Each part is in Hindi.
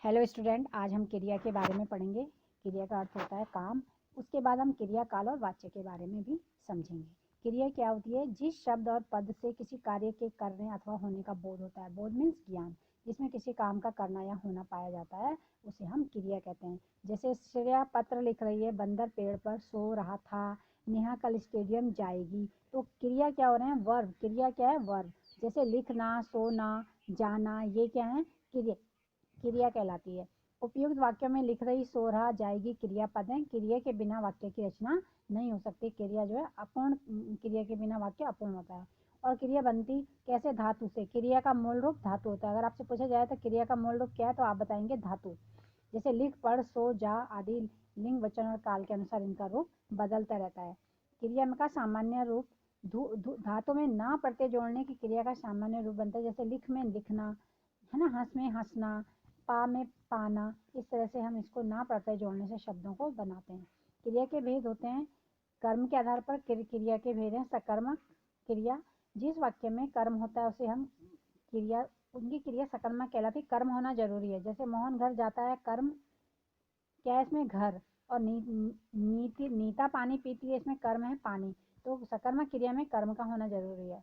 हेलो स्टूडेंट, आज हम क्रिया के बारे में पढ़ेंगे। क्रिया का अर्थ होता है काम। उसके बाद हम क्रिया काल और वाच्य के बारे में भी समझेंगे। क्रिया क्या होती है? जिस शब्द और पद से किसी कार्य के करने अथवा होने का बोध होता है। बोध मीन्स ज्ञान। जिसमें किसी काम का करना या होना पाया जाता है उसे हम क्रिया कहते हैं। जैसे श्रेया पत्र लिख रही है, बंदर पेड़ पर सो रहा था, नेहा कल स्टेडियम जाएगी। तो क्रिया क्या हो रहे हैं? वर्ब। क्रिया क्या है? वर्ब। जैसे लिखना, सोना, जाना, ये क्या है? क्रिया क्रिया कहलाती है। उपयुक्त वाक्यों में लिख रही, सो रहा, जाएगी क्रियापद है। क्रिया के बिना वाक्य की रचना नहीं हो सकती। क्रिया जो है अपूर्ण, क्रिया के बिना वाक्य अपूर्ण होता है। और क्रिया बनती कैसे? धातु से। क्रिया का मूल रूप धातु होता है। अगर आपसे पूछा जाए तो क्रिया का मूल रूप क्या है, तो आप बताएंगे धातु। जैसे लिख, पढ़, सो, जा आदि लिंग, वचन और काल के अनुसार इनका रूप बदलता रहता है। क्रिया का सामान्य रूप धातु में ना प्रत्यय जोड़ने की क्रिया का सामान्य रूप बनता है। जैसे लिख में लिखना, है ना, हंस में हंसना, पा में पाना। इस तरह से हम इसको ना प्रत्यय जोड़ने से शब्दों को बनाते हैं। क्रिया के भेद होते हैं। कर्म के आधार पर क्रिया के भेद हैं। सकर्मक क्रिया, जिस वाक्य में कर्म होता है उसे हम क्रिया, उनकी क्रिया सकर्मक कहलाती है। कर्म होना जरूरी है। जैसे मोहन घर जाता है, कर्म क्या है इसमें? घर। और नीता पानी पीती है, इसमें कर्म है पानी। तो सकर्मक क्रिया में कर्म का होना जरूरी है।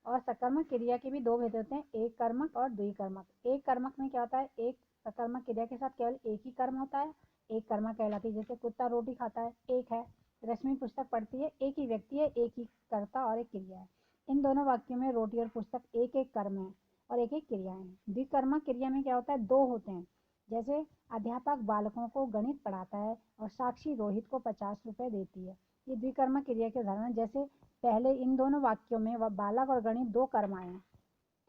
और सकर्मक क्रिया के भी दो भेद होते हैं, एक कर्मक और द्विकर्मक। एक कर्मक में क्या होता है? एक सकर्मक क्रिया के साथ केवल एक ही कर्म होता है, एक कर्मक कहलाती है। जैसे कुत्ता रोटी खाता है, एक है। रश्मि पुस्तक पढ़ती है, एक ही व्यक्ति है, एक ही कर्ता और एक क्रिया है। इन दोनों वाक्यों में रोटी और पुस्तक एक एक कर्म है और एक एक क्रिया है। द्विकर्मक क्रिया में क्या होता है? दो होते हैं। जैसे अध्यापक बालकों को गणित पढ़ाता है और साक्षी रोहित को 50 रुपए देती है। ये द्विकर्मक क्रिया के उदाहरण। जैसे पहले इन दोनों वाक्यों में वह बालक और गणित दो कर्म आए हैं,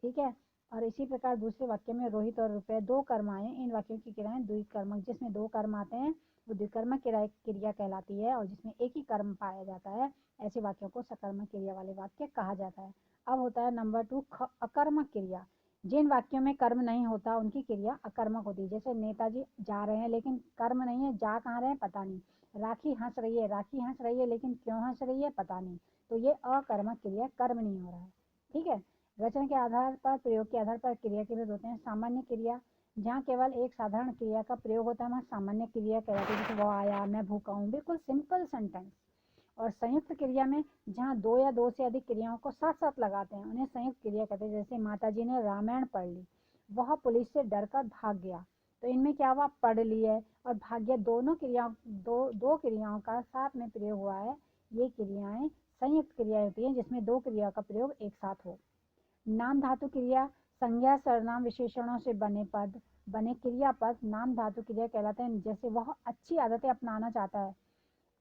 ठीक है। और इसी प्रकार दूसरे वाक्य में रोहित और रुपए दो कर्म आए। इन वाक्यों की क्रियाएं द्विकर्मक, जिसमें दो कर्म आते हैं वो द्विकर्मक क्रिया कहलाती है। और जिसमें एक ही कर्म पाया जाता है ऐसे वाक्यों को सकर्मक क्रिया वाले वाक्य कहा जाता है। अब होता है नंबर 2 अकर्मक क्रिया। जिन वाक्यों में कर्म नहीं होता उनकी क्रिया अकर्मक होती है। जैसे नेताजी जा रहे हैं लेकिन कर्म नहीं है, जा कहाँ रहे हैं पता नहीं। राखी हंस रही है, राखी हंस रही है लेकिन क्यों हंस रही है पता नहीं। तो ये अकर्मक क्रिया, कर्म नहीं हो रहा है, ठीक है। रचना के आधार पर, प्रयोग के आधार पर क्रिया के भेद होते हैं। सामान्य क्रिया, जहाँ केवल एक साधारण क्रिया का प्रयोग होता है वहाँ सामान्य क्रिया कहलाती है। जैसे वो आया, मैं भूखा हूँ, बिल्कुल सिंपल सेंटेंस। और संयुक्त क्रिया में जहाँ दो या दो से अधिक क्रियाओं को साथ साथ लगाते हैं उन्हें संयुक्त क्रिया कहते हैं। जैसे माताजी ने रामायण पढ़ ली, वह पुलिस से डरकर भाग गया। तो इनमें क्या हुआ? पढ़ ली है और भाग गया, दोनों क्रियाओं, दो क्रियाओं का साथ में प्रयोग हुआ है। ये क्रियाएं संयुक्त क्रिया होती है जिसमें दो क्रिया का प्रयोग एक साथ हो। नाम धातु क्रिया, संज्ञा सर्वनाम विशेषणों से बने पद, बने क्रियापद नाम धातु क्रिया कहलाते हैं। जैसे वह अच्छी आदतें अपनाना चाहता है,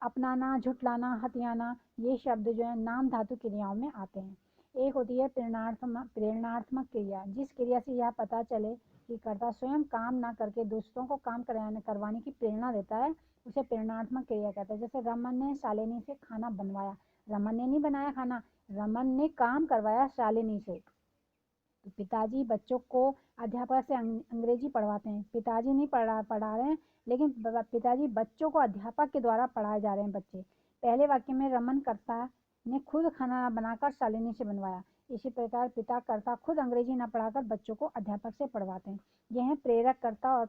अपनाना, झुठलाना, हथियाना, ये शब्द जो है नाम धातु क्रियाओं में आते हैं। एक होती है प्रेरणात्मक क्रिया, जिस क्रिया से यह पता चले कि कर्ता स्वयं काम ना करके दूसरों को काम करवाने की प्रेरणा देता है, उसे प्रेरणात्मक क्रिया कहते हैं। जैसे रमन ने शालिनी से खाना बनवाया, रमन ने नहीं बनाया खाना, रमन ने काम करवाया शालिनी से। तो पिताजी बच्चों को अध्यापक से अंग्रेजी पढ़वाते हैं, पिताजी नहीं पढ़ा रहे हैं लेकिन पिताजी बच्चों को अध्यापक के द्वारा पढ़ाए जा रहे हैं बच्चे। पहले वाक्य में रमन कर्ता ने खुद खाना बनाकर शालिनी से बनवाया। इसी प्रकार पिता कर्ता खुद अंग्रेजी न पढ़ाकर बच्चों को अध्यापक से पढ़वाते हैं। यह है प्रेरक कर्ता और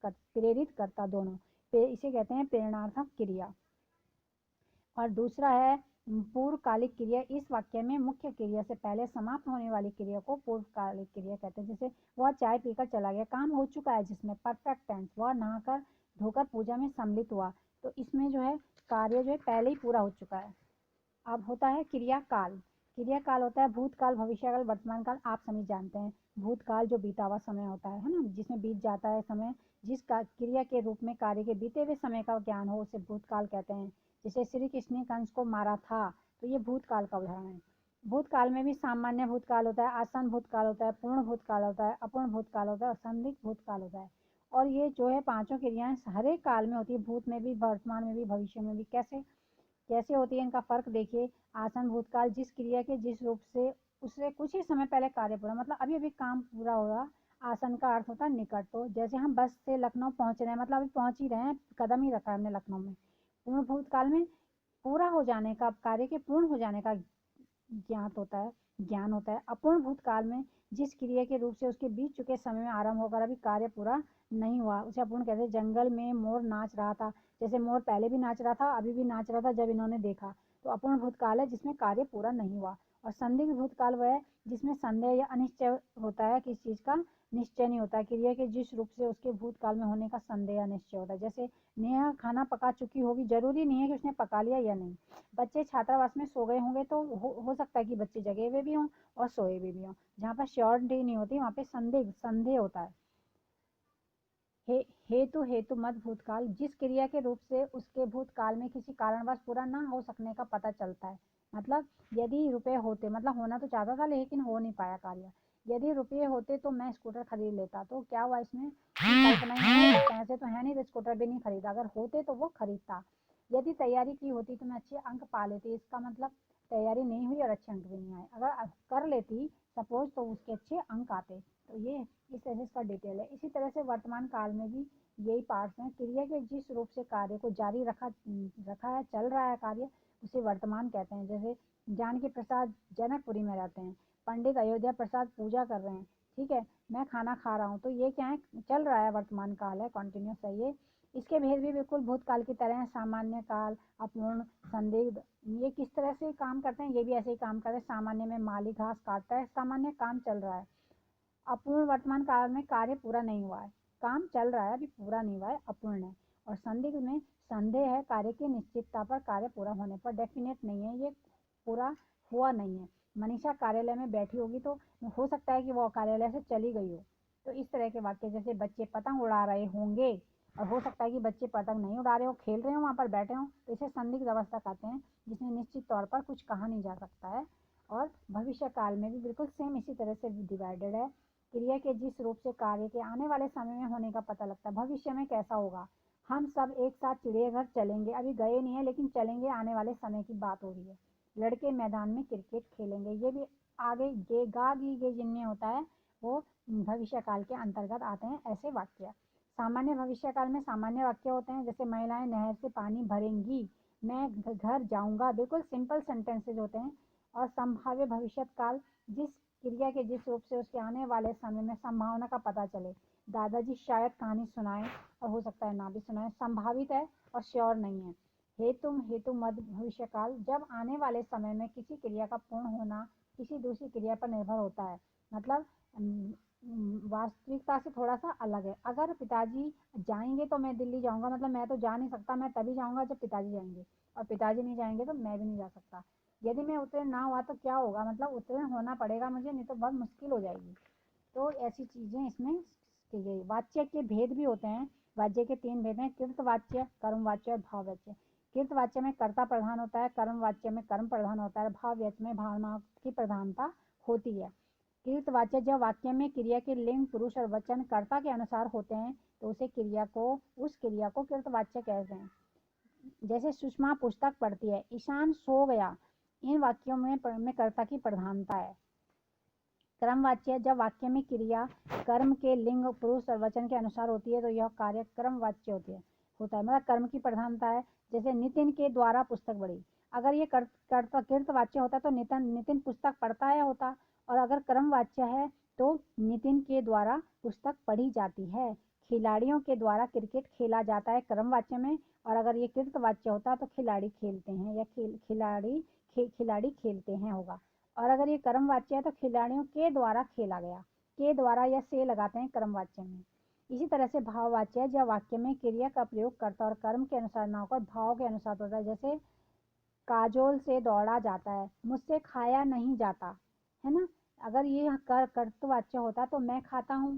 प्रेरित कर्ता दोनों। इसे कहते हैं प्रेरणात्मक क्रिया। और दूसरा है पूर्वकालिक क्रिया। इस वाक्य में मुख्य क्रिया से पहले समाप्त होने वाली क्रिया को पूर्वकालिक क्रिया कहते हैं। जैसे वह चाय पीकर चला गया, काम हो चुका है जिसमें परफेक्ट टेंस। वह नहाकर धोकर पूजा में सम्मिलित हुआ, तो इसमें जो है कार्य जो है पहले ही पूरा हो चुका है। अब होता है क्रियाकाल। क्रियाकाल होता है भूतकाल, भविष्यकाल, वर्तमान काल। आप सभी जानते हैं भूतकाल जो बीता हुआ समय होता है ना, जिसमें बीत जाता है समय, जिस क्रिया के रूप में कार्य के बीते हुए समय का ज्ञान हो उसे भूतकाल कहते हैं। जैसे श्री कृष्ण ने कंस को मारा था, तो ये भूतकाल का उदाहरण है। भूतकाल में भी सामान्य भूतकाल होता है, आसन भूतकाल होता है, पूर्ण भूतकाल होता है, अपूर्ण भूतकाल होता है और संदिग्ध भूतकाल होता है। और ये जो है पांचों क्रियाएं हर एक काल में होती है, भूत में भी, वर्तमान में भी, भविष्य में भी। कैसे कैसे होती है इनका फर्क देखिए। आसन भूतकाल, जिस क्रिया के जिस रूप से उससे कुछ ही समय पहले कार्य पूरा, मतलब अभी अभी काम पूरा हो रहा। आसन का अर्थ होता है निकट। तो जैसे हम बस से लखनऊ पहुंच रहे हैं, मतलब अभी पहुंच ही रहे हैं, कदम ही रखा है हमने लखनऊ में। पूर्ण भूतकाल में पूरा हो जाने का, कार्य के पूर्ण हो जाने का ज्ञात होता है, ज्ञान होता है। अपूर्ण भूतकाल में जिस क्रिया के रूप से उसके बीत चुके समय में आरंभ होकर अभी कार्य पूरा नहीं हुआ उसे अपूर्ण कहते हैं। जंगल में मोर नाच रहा था, जैसे मोर पहले भी नाच रहा था, अभी भी नाच रहा था जब इन्होंने देखा, तो अपूर्ण भूतकाल है जिसमें कार्य पूरा नहीं हुआ। और संदिग्ध भूतकाल वह है जिसमें संदेह या अनिश्चय होता है, किसी चीज का निश्चय नहीं होता है, क्रिया के जिस रूप से उसके भूतकाल में होने का संदेह या निश्चय होता है। जैसे नेहा खाना पका चुकी होगी, जरूरी नहीं है कि उसने पका लिया या नहीं। बच्चे छात्रावास में सो गए होंगे तो हो सकता है कि बच्चे जगे हुए भी हों और सोए हुए भी हों। जहाँ पर श्योरिटी नहीं होती वहाँ पे संदेह होता है। हेतु मत भूतकाल, जिस क्रिया के रूप से उसके भूतकाल में किसी कारणवश पूरा ना हो सकने का पता चलता है। मतलब यदि रुपए होते, मतलब होना तो चाहता था लेकिन हो नहीं पाया कार्य। यदि रुपये होते तो मैं स्कूटर खरीद लेता, तो क्या हुआ इसमें कल्पना ही है, पैसे तो है नहीं तो स्कूटर भी नहीं खरीदा, अगर होते तो वो खरीदता। यदि तैयारी की होती तो मैं अच्छे अंक पा लेती, इसका मतलब तैयारी नहीं हुई और अच्छे अंक भी नहीं आए। अगर कर लेती सपोज तो उसके अच्छे अंक आते। तो ये इस तरह से इसका डिटेल है। इसी तरह से वर्तमान काल में भी यही पार्ट्स हैं। क्रिया के जिस रूप से कार्य को जारी रखा है, चल रहा है कार्य, उसे वर्तमान कहते हैं। जैसे जानकी प्रसाद जनकपुरी में रहते हैं, पंडित अयोध्या प्रसाद पूजा कर रहे हैं, ठीक है, मैं खाना खा रहा हूँ, तो ये क्या है, चल रहा है, वर्तमान काल है, कॉन्टिन्यूस है ये। इसके भेद भी बिल्कुल भूतकाल की तरह है, सामान्य काल, अपूर्ण, संदिग्ध। ये किस तरह से काम करते हैं, ये भी ऐसे ही काम करते हैं। सामान्य में माली घास काटता है, सामान्य काम चल रहा है। अपूर्ण वर्तमान काल में कार्य पूरा नहीं हुआ है, काम चल रहा है अभी पूरा नहीं हुआ है, अपूर्ण है। और संदिग्ध में संदेह है कार्य की निश्चितता पर, कार्य पूरा होने पर, डेफिनेट नहीं है, ये पूरा हुआ नहीं है। मनीषा कार्यालय में बैठी होगी तो हो सकता है कि वो कार्यालय से चली गई हो। तो इस तरह के वाक्य, जैसे बच्चे पतंग उड़ा रहे होंगे, और हो सकता है कि बच्चे पतंग नहीं उड़ा रहे हो, खेल रहे हो, वहाँ पर बैठे हो, तो इसे संदिग्ध अवस्था कहते हैं, जिसमें निश्चित तौर पर कुछ कहा नहीं जा सकता है। और भविष्य काल में भी बिल्कुल सेम इसी तरह से डिवाइडेड है। क्रिया के जिस रूप से कार्य के आने वाले समय में होने का पता लगता है। भविष्य में कैसा होगा, हम सब एक साथ चिड़ियाघर चलेंगे, अभी गए नहीं है लेकिन चलेंगे, आने वाले समय की बात हो रही है। लड़के मैदान में क्रिकेट खेलेंगे, ये भी आगे गा गी गे जिनमें होता है वो भविष्य काल के अंतर्गत आते हैं ऐसे वाक्य। सामान्य भविष्य काल में सामान्य वाक्य होते हैं, जैसे महिलाएं नहर से पानी भरेंगी, मैं घर जाऊंगा, बिल्कुल सिंपल सेंटेंसेज होते हैं। और संभाव्य भविष्य काल, जिस क्रिया के जिस रूप से उसके आने वाले समय में संभावना का पता चले। दादाजी शायद कहानी सुनाए और हो सकता है ना भी सुनाए, संभावित है और श्योर नहीं है। हेतु मध्य भविष्य काल, जब आने वाले समय में किसी क्रिया का पूर्ण होना किसी दूसरी क्रिया पर निर्भर होता है। मतलब वास्तविकता से थोड़ा सा अलग है। अगर पिताजी जाएंगे तो मैं दिल्ली जाऊंगा, मतलब मैं तो जा नहीं सकता, मैं तभी जाऊंगा जब पिताजी जाएंगे, और पिताजी नहीं जाएंगे तो मैं भी नहीं जा सकता। यदि मैं उत्तीर्ण ना हुआ तो क्या होगा, मतलब उत्तीर्ण होना पड़ेगा मुझे, नहीं तो बहुत मुश्किल हो जाएगी। तो ऐसी चीजें इसमें की गई। वाच्य के भेद भी होते हैं। वाच्य के 3 भेद हैं, कृत वाच्य, कर्म वाच्य और भाव वाच्य। कृत वाच्य में कर्ता प्रधान होता है, कर्म वाच्य में कर्म प्रधान होता है, भाव वाच्य में भावना की प्रधानता होती है। कृत वाच्य, जब वाक्य में क्रिया के लिंग, पुरुष और वचन कर्ता के अनुसार होते हैं तो उस क्रिया को कृत वाच्य कहते हैं। जैसे सुषमा पुस्तक पढ़ती है, ईशान सो गया, इन वाक्यों में कर्ता की प्रधानता है। क्रमवाच्य, जब वाक्य में क्रिया कर्म के लिंग, पुरुष और वचन के अनुसार होती है तो यह कार्य क्रमवाच्य होता है, मतलब कर्म की प्रधानता है। जैसे नितिन के द्वारा पुस्तक पढ़ी, अगर ये कृत वाच्य होता तो नितिन पुस्तक पढ़ता है होता, और अगर क्रम वाच्य है तो नितिन के द्वारा पुस्तक पढ़ी जाती है। खिलाड़ियों के द्वारा क्रिकेट खेला जाता है क्रम वाच्य में, और अगर ये कृत वाच्य होता तो खिलाड़ी खेलते हैं या खिलाड़ी खेलते हैं होगा। और अगर ये कर्म वाच्य है तो खिलाड़ियों के द्वारा खेला गया, के द्वारा या से लगाते हैं कर्म वाच्य में। इसी तरह से भाव वाच्य है, जब वाक्य में क्रिया का प्रयोग कर्ता और कर्म के अनुसार ना होकर भाव के अनुसार होता है। जैसे काजोल से दौड़ा जाता है, मुझसे खाया नहीं जाता, है ना। अगर ये कर्तवाच्य होता तो मैं खाता हूँ,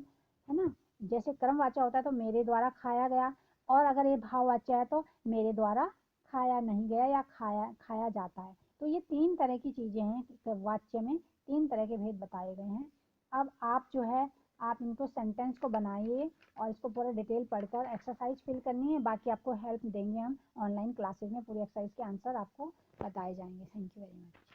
है ना। जैसे कर्म वाच्य होता है तो मेरे द्वारा खाया गया, और अगर ये भाव वाच्य है तो मेरे द्वारा खाया नहीं गया या खाया जाता है। तो ये 3 तरह की चीजें हैं, वाच्य में 3 तरह के भेद बताए गए हैं। अब आप जो है आप इनको सेंटेंस को बनाइए और इसको पूरा डिटेल पढ़कर एक्सरसाइज फिल करनी है। बाकी आपको हेल्प देंगे हम ऑनलाइन क्लासेस में, पूरी एक्सरसाइज के आंसर आपको बताए जाएंगे। Thank you very much.